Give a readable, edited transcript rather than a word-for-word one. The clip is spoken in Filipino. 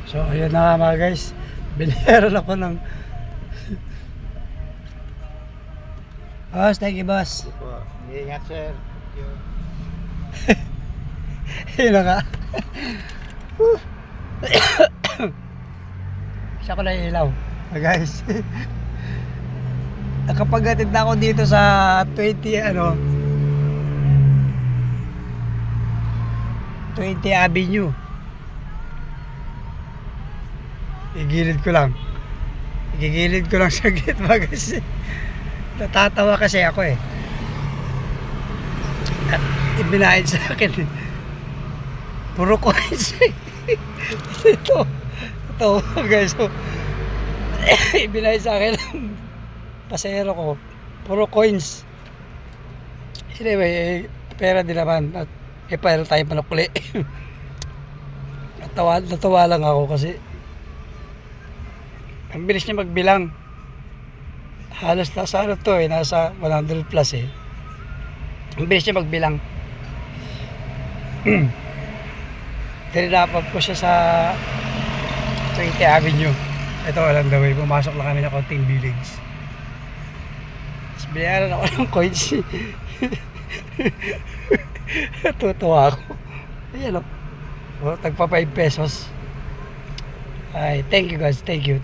So ayun na nga mga guys, binayaran ako ng boss, thank you boss. Ingat sir. Yun na nga. Siya ko na ilaw guys. Nakapaghatid na ako dito sa 20 Avenue. Igilid ko lang sa gitna kasi natatawa kasi ako eh. At ibinayad sa akin puro coins. ito guys, so, ibinayad sa akin ng pasahero ko puro coins. Anyway, pera din naman at pera tayo panukuli. Natawa lang ako kasi ang bilis niya magbilang. Halos nasa nasa 100 plus eh. Ang bilis niya magbilang. Tinapap ko siya sa 20 Avenue. Ito lang the way. Pumasok lang kami ng konting village. Tapos binayaran ako ng coins. Tutuwa ako. Ayan o. Tagpa 5 pesos. Ay, thank you guys. Thank you.